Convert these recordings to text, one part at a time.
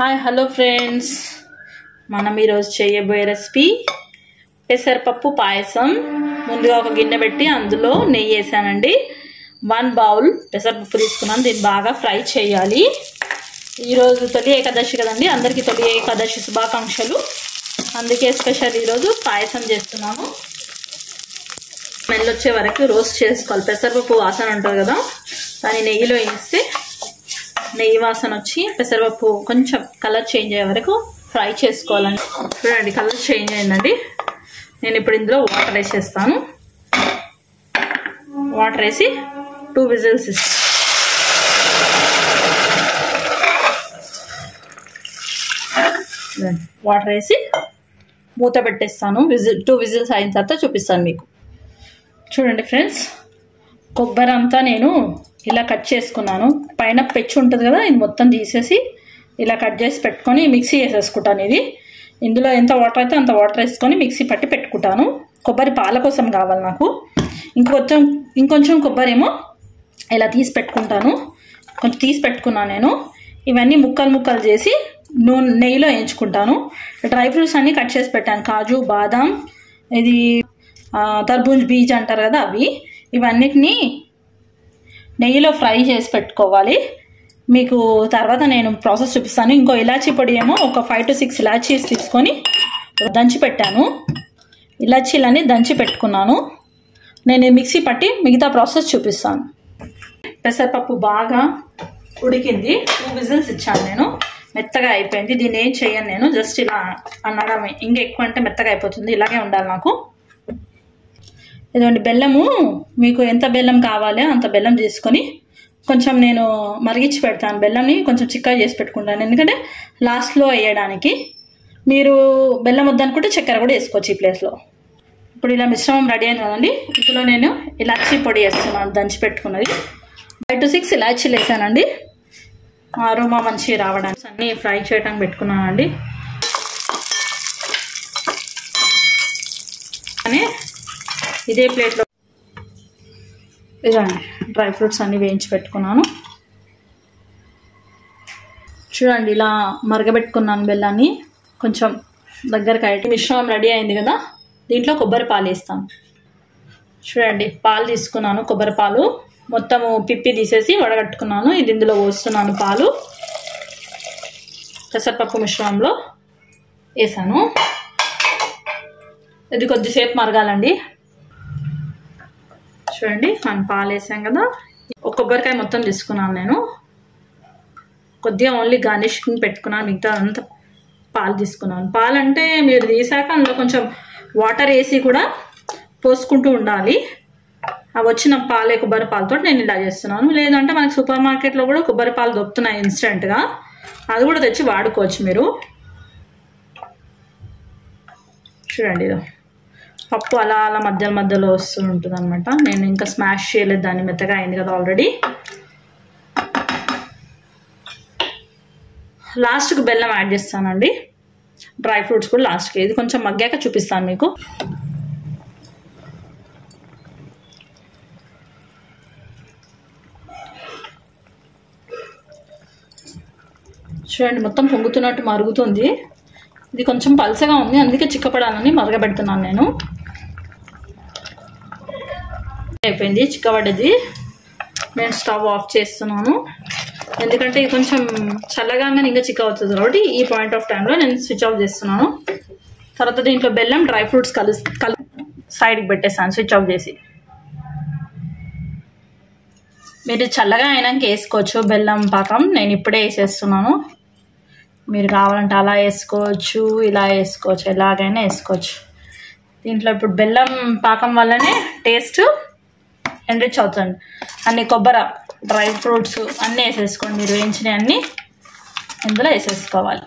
Hi hello friends, మనం ఈరోజు చేయబోయే రెసిపీ పెసరపప్పు పాయసం. ముందుగా ఒక గిన్నె పెట్టి అందులో నెయ్యి వేసానండి. 1 బౌల్ పెసరపప్పు తీసుకున్నాను. దీన్ని బాగా ఫ్రై చేయాలి. ఈరోజు తొలి ఏకాదశి కదండి, అందరికీ తొలి ఏకాదశి శుభాకాంక్షలు. అందుకే స్పెషల్ ఈరోజు పాయసం చేస్తున్నాను. స్మెల్ వచ్చే వరకు రోస్ట్ చేసుకోవాలి. పెసరపప్పు వాసన ఉంటుంది కదా, దాన్ని నెయ్యిలో వేస్తే నెయ్యి వాసన వచ్చి పెసరపప్పు కొంచెం కలర్ చేంజ్ అయ్యే వరకు ఫ్రై చేసుకోవాలండి. చూడండి, కలర్ చేంజ్ అయిందండి. నేను ఇప్పుడు ఇందులో వాటర్ వేసేస్తాను. వాటర్ వేసి 2 విజిల్స్ ఇస్తాను. వాటర్ వేసి మూత పెట్టేస్తాను. 2 విజిల్స్ అయిన తర్వాత చూపిస్తాను మీకు. చూడండి ఫ్రెండ్స్, కొబ్బరి అంతా నేను ఇలా కట్ చేసుకున్నాను. పైన పెచ్చు ఉంటుంది కదా, ఇది మొత్తం తీసేసి ఇలా కట్ చేసి పెట్టుకొని మిక్సీ వేసేసుకుంటాను. ఇందులో ఎంత వాటర్ అయితే అంత వాటర్ వేసుకొని మిక్సీ పట్టి పెట్టుకుంటాను. కొబ్బరి పాల కోసం కావాలి నాకు. ఇంకొంచెం కొబ్బరి ఏమో ఇలా తీసి పెట్టుకుంటాను. కొంచెం తీసి పెట్టుకున్నాను నేను. ఇవన్నీ ముక్కలు చేసి నెయ్యిలో వేయించుకుంటాను. డ్రై ఫ్రూట్స్ అన్నీ కట్ చేసి పెట్టాను. కాజు, బాదం, ఇది తర్బూజ్ బీజ్ అంటారు కదా, అవి. ఇవన్నిటినీ నెయ్యిలో ఫ్రై చేసి పెట్టుకోవాలి. మీకు తర్వాత నేను ప్రాసెస్ చూపిస్తాను. ఇంకో ఇలాచీ పొడి ఏమో ఒక 5 to 6 ఇలాచీస్ తీసుకొని దంచి పెట్టాను. ఇలాచీలన్నీ దంచి పెట్టుకున్నాను. నేను మిక్సీ పట్టి మిగతా ప్రాసెస్ చూపిస్తాను. పెసరపప్పు బాగా ఉడికింది. 2 విజిల్స్ ఇచ్చాను నేను. మెత్తగా అయిపోయింది. దీన్ని ఏం చేయను నేను, జస్ట్ ఇలా అనడమే. ఇంకా ఎక్కువ అంటే మెత్తగా అయిపోతుంది. ఇలాగే ఉండాలి నాకు. ఇదండి బెల్లము, మీకు ఎంత బెల్లం కావాలో అంత బెల్లం తీసుకొని కొంచెం నేను మరిగించి పెడతాను. బెల్లంని కొంచెం చిక్కగా చేసి పెట్టుకుంటాను, ఎందుకంటే లాస్ట్లో వేయడానికి. మీరు బెల్లం వద్దనుకుంటే చక్కెర కూడా వేసుకోవచ్చు ఈ ప్లేస్లో. ఇప్పుడు ఇలా మిశ్రమం రెడీ అయింది కదండి. ఇందులో నేను ఇలాచీ పొడి వేస్తున్నాను, దంచి పెట్టుకున్నది. 5 to 6 ఇలాచీలు వేసానండి, అరోమా మంచిగా రావడానికి. అన్నీ ఫ్రై చేయడానికి పెట్టుకున్నానండి. కానీ ఇదే ప్లేట్లో ఇదండి డ్రై ఫ్రూట్స్ అన్నీ వేయించి పెట్టుకున్నాను. చూడండి, ఇలా మరగబెట్టుకున్నాను బెల్లాన్ని. కొంచెం దగ్గరకు అయ్యి మిశ్రమం రెడీ అయింది కదా, దీంట్లో కొబ్బరి పాలు వేస్తాను. చూడండి, పాలు తీసుకున్నాను. కొబ్బరి పాలు మొత్తము పిప్పి తీసేసి వడగట్టుకున్నాను. ఇది ఇందులో పోస్తున్నాను. పాలు పెసరపప్పు మిశ్రమంలో వేసాను. ఇది కొద్దిసేపు మరగాలండి. చూడండి, మనం పాలు వేసాం కదా. ఒక కొబ్బరికాయ మొత్తం తీసుకున్నాను నేను. కొద్దిగా ఓన్లీ గార్నిషింగ్ పెట్టుకున్నాను, మిగతా అంతా పాలు తీసుకున్నాను. పాలు అంటే మీరు తీసాక అందులో కొంచెం వాటర్ వేసి కూడా పోసుకుంటూ ఉండాలి. అవి వచ్చిన పాలే కొబ్బరి పాలతో నేను ఇలా చేస్తున్నాను. లేదంటే మనకి సూపర్ మార్కెట్లో కూడా కొబ్బరి పాలు దొరుకుతున్నాయి ఇన్స్టెంట్గా, అది కూడా తెచ్చి వాడుకోవచ్చు మీరు. చూడండి, ఇది పప్పు అలా అలా మధ్యలో వస్తూ ఉంటుంది అనమాట. నేను ఇంకా స్మాష్ చేయలేదు దాన్ని, మెత్తగా అయింది కదా ఆల్రెడీ. లాస్ట్కి బెల్లం యాడ్ చేస్తానండి, డ్రై ఫ్రూట్స్ కూడా లాస్ట్కి. ఇది కొంచెం మగ్గాక చూపిస్తాను మీకు. చూడండి, మొత్తం పొంగుతున్నట్టు మరుగుతుంది. ఇది కొంచెం పల్చగా ఉంది, అందుకే చిక్కపడాలని మరగబెడుతున్నాను నేను. అయిపోయింది, చిక్కబడ్డది. నేను స్టవ్ ఆఫ్ చేస్తున్నాను, ఎందుకంటే ఇది కొంచెం చల్లగానే ఇంకా చిక్క అవుతుంది కాబట్టి ఈ పాయింట్ ఆఫ్ టైంలో నేను స్విచ్ ఆఫ్ చేస్తున్నాను. తర్వాత దీంట్లో బెల్లం, డ్రై ఫ్రూట్స్ సైడ్కి పెట్టేస్తాను స్విచ్ ఆఫ్ చేసి. మీరు చల్లగా అయినాక వేసుకోవచ్చు బెల్లం పాకం. నేను ఇప్పుడే వేసేస్తున్నాను. మీరు కావాలంటే అలా వేసుకోవచ్చు, ఇలా వేసుకోవచ్చు, ఎలాగైనా వేసుకోవచ్చు. దీంట్లో ఇప్పుడు బెల్లం పాకం వల్లనే టేస్ట్ ఎన్రిచ్ అవుతుంది. అన్ని కొబ్బరి, డ్రై ఫ్రూట్స్ అన్నీ వేసేసుకోండి. మీరు వేయించినవి అన్నీ ఇందులో వేసేసుకోవాలి.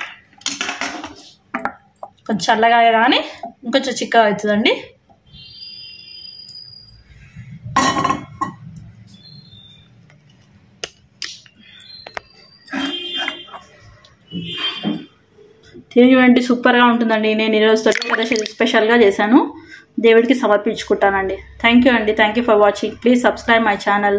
కొంచెం చల్లగా కానీ ఇంకొంచెం చిక్కగా అవుతుందండి. తిరిగి వెంటి సూపర్గా ఉంటుందండి. నేను ఈరోజు తొలి స్పెషల్గా చేశాను, దేవుడికి సమర్పించుకుంటానండి. థ్యాంక్ యూ అండి. Thank you for watching. Please subscribe my channel.